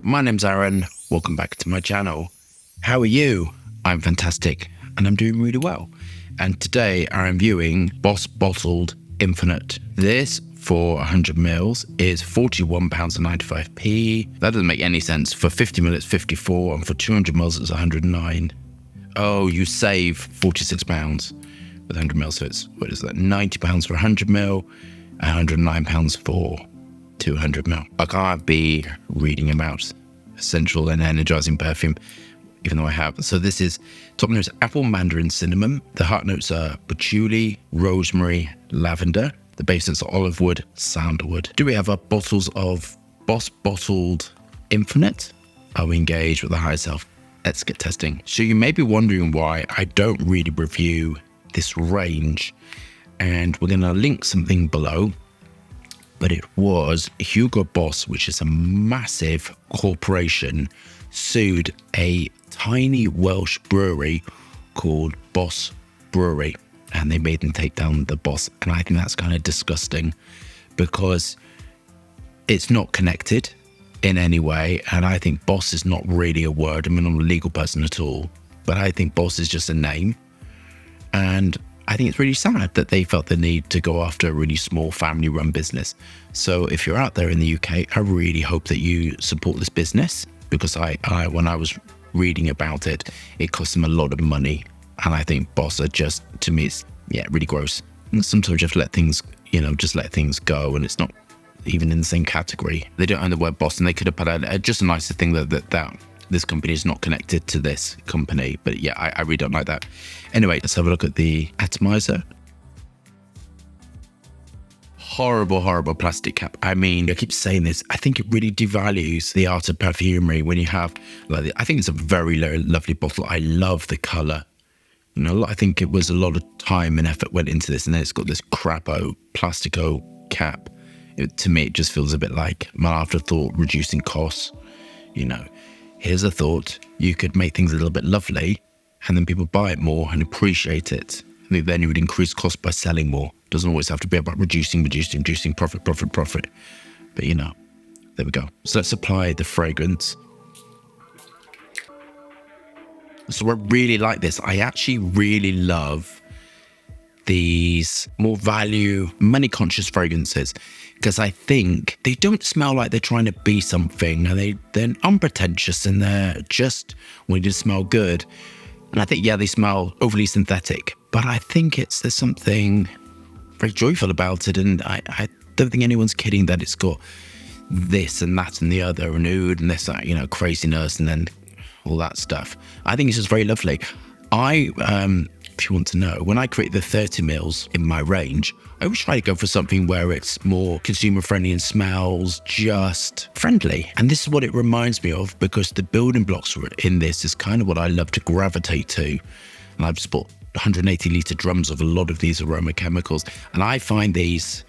My name's Aaron. Welcome back to my channel. How are you? I'm fantastic and I'm doing really well. And today I'm viewing Boss Bottled Infinite. This for 100 mils is £41.95p. That doesn't make any sense. For 50 ml it's 54 and for 200 mils it's 109. Oh, you save £46 with 100 mils. So it's, what is that? £90 for 100 mil, £109 for 200 mil. I can't be reading about essential and energizing perfume, even though I have. So this is top notes: apple, mandarin, cinnamon. The heart notes are patchouli, rosemary, lavender. The base notes are olive wood, sandalwood. Do we have our bottles of Boss Bottled Infinite? Are we engaged with the higher self? Let's get testing. So you may be wondering why I don't really review this range, and we're going to link something below. But it was Hugo Boss, which is a massive corporation, sued a tiny Welsh brewery called Boss Brewery, and they made them take down the Boss. And I think that's kind of disgusting because it's not connected in any way. And I think Boss is not really a word. I mean, I'm not a legal person at all, but I think Boss is just a name. And I think it's really sad that they felt the need to go after a really small family-run business. So if you're out there in the UK, I really hope that you support this business, because I when I was reading about it, it cost them a lot of money. And I think Boss are just, to me, it's really gross. And sometimes just let things, just let things go, and it's not even in the same category. They don't own the word Boss, and they could have put out just a nicer thing that this company is not connected to this company. But yeah, I really don't like that. Anyway, let's have a look at the atomizer. Horrible, horrible plastic cap. I mean, I keep saying this. I think it really devalues the art of perfumery when you have, I think it's a very lovely bottle. I love the color. I think it was a lot of time and effort went into this, and then it's got this crapo plastico cap. To me, it just feels a bit like my afterthought, reducing costs. Here's a thought: you could make things a little bit lovely, and then people buy it more and appreciate it. And then you would increase cost by selling more. It doesn't always have to be about reducing profit. But there we go. So let's apply the fragrance. So I really like this. I actually really love these more value, money-conscious fragrances, because I think they don't smell like they're trying to be something, and they're unpretentious, and they're just wanting to smell good. And I think, they smell overly synthetic, but I think there's something very joyful about it, and I don't think anyone's kidding that it's got this and that and the other, and oud and this, craziness, and then all that stuff. I think it's just very lovely. If you want to know, when I create the 30 mils in my range, I always try to go for something where it's more consumer friendly and smells just friendly. And this is what it reminds me of, because the building blocks in this is kind of what I love to gravitate to. And I've just bought 180 litre drums of a lot of these aroma chemicals. And I find these,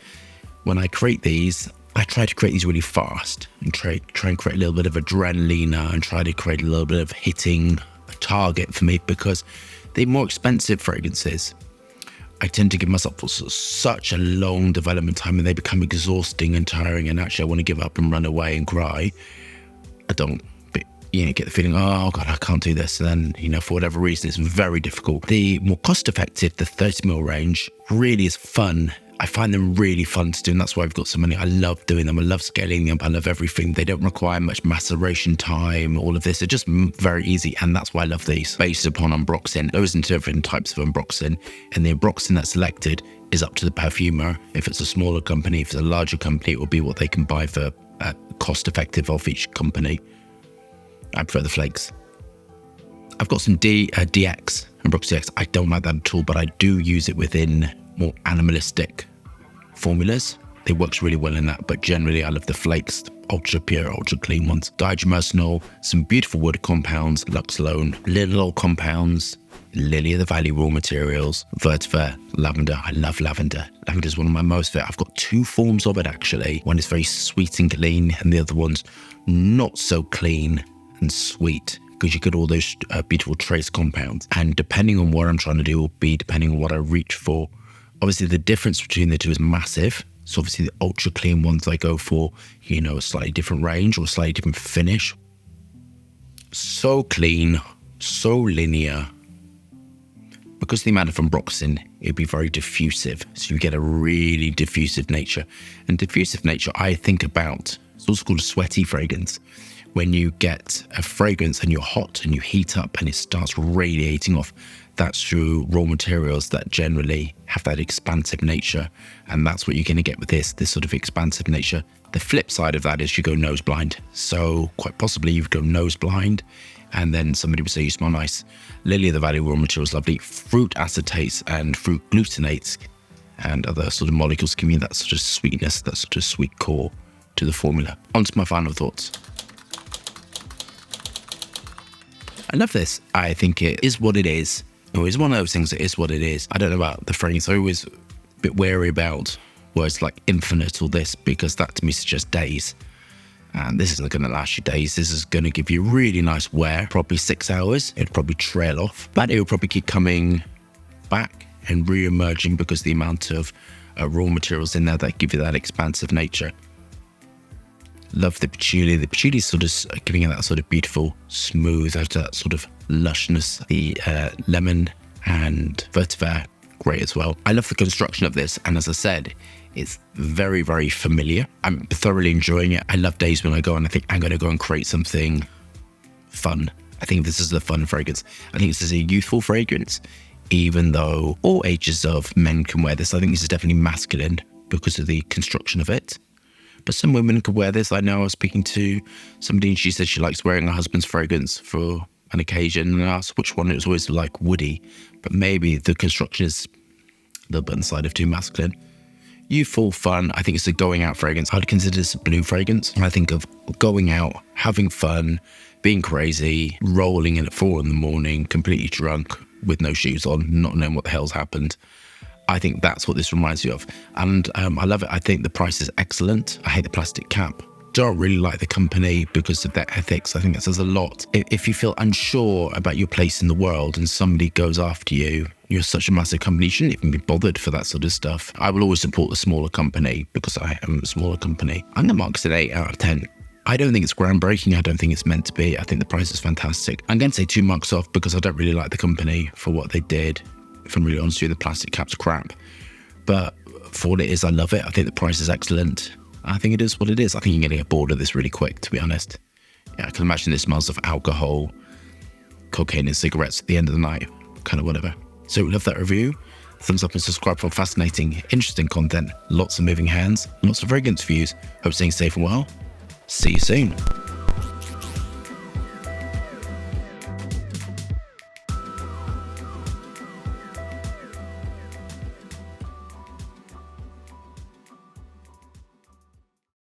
when I create these, I try to create these really fast and try and create a little bit of adrenaline and try to create a little bit of hitting a target for me, because the more expensive fragrances, I tend to give myself such a long development time, and they become exhausting and tiring, and actually I want to give up and run away and cry. I don't, but, get the feeling, oh God, I can't do this. And then, for whatever reason, it's very difficult. The more cost-effective, the 30 ml range, really is fun. I find them really fun to do, and that's why I've got so many. I love doing them. I love scaling them. I love everything. They don't require much maceration time, all of this. They're just very easy, and that's why I love these. Based upon unboxing, those are different types of unboxing, and the unboxing that's selected is up to the perfumer. If it's a smaller company, if it's a larger company, it will be what they can buy for cost effective of each company. I prefer the flakes. I've got some DX, Unbox DX. I don't like that at all, but I do use it within more animalistic formulas. It works really well in that, but generally I love the flakes, ultra pure, ultra clean ones. Diagemercinol, some beautiful wood compounds, Lux Alone, little old compounds, Lily of the Valley raw materials, vetiver, lavender. I love lavender. Lavender is one of my most favorite. I've got two forms of it actually. One is very sweet and clean, and the other one's not so clean and sweet, because you get all those beautiful trace compounds. And depending on what I'm trying to do will be depending on what I reach for. Obviously, the difference between the two is massive. So obviously the ultra clean ones I go for, a slightly different range or a slightly different finish. So clean, so linear. Because the amount of ambroxan, it'd be very diffusive. So you get a really diffusive nature. And diffusive nature, I think about, it's also called a sweaty fragrance. When you get a fragrance and you're hot and you heat up and it starts radiating off, that's through raw materials that generally have that expansive nature. And that's what you're going to get with this sort of expansive nature. The flip side of that is you go nose blind. So quite possibly you go nose blind and then somebody would say you smell nice. Lily of the Valley raw materials, lovely. Fruit acetates and fruit glutenates and other sort of molecules give me that sort of sweetness, that sort of sweet core to the formula. On to my final thoughts. I love this. I think it is what it is. It's one of those things that is what it is. I don't know about the fragrance. I'm always a bit wary about words like infinite or this, because that to me suggests days. And this isn't going to last you days. This is going to give you really nice wear, probably 6 hours. It'd probably trail off, but it will probably keep coming back and re-emerging because the amount of raw materials in there that give you that expansive nature. Love the patchouli. The patchouli is sort of giving it that sort of beautiful, smooth, that sort of lushness. The lemon and vetiver, great as well. I love the construction of this. And as I said, it's very, very familiar. I'm thoroughly enjoying it. I love days when I go and I think I'm going to go and create something fun. I think this is a fun fragrance. I think this is a youthful fragrance, even though all ages of men can wear this. I think this is definitely masculine because of the construction of it. But some women could wear this. I know I was speaking to somebody and she said she likes wearing her husband's fragrance for an occasion. And I asked which one. It was always like woody, but maybe the construction is a little bit on the side of too masculine. Youthful, fun. I think it's a going out fragrance. I'd consider this a blue fragrance. I think of going out, having fun, being crazy, rolling in at 4 a.m, completely drunk with no shoes on, not knowing what the hell's happened. I think that's what this reminds you of. And I love it. I think the price is excellent. I hate the plastic cap. Don't really like the company because of their ethics. I think that says a lot. If you feel unsure about your place in the world and somebody goes after you, you're such a massive company, you shouldn't even be bothered for that sort of stuff. I will always support the smaller company because I am a smaller company. I'm going to mark it an 8 out of 10. I don't think it's groundbreaking. I don't think it's meant to be. I think the price is fantastic. I'm going to say 2 marks off because I don't really like the company for what they did. If I'm really honest with you, the plastic cap's crap. But for what it is, I love it. I think the price is excellent. I think it is what it is. I think you're going to get bored of this really quick, to be honest. Yeah, I can imagine this smells of alcohol, cocaine and cigarettes at the end of the night, kind of whatever. So love that review. Thumbs up and subscribe for fascinating, interesting content. Lots of moving hands, lots of fragrance views. Hope staying safe and well. See you soon.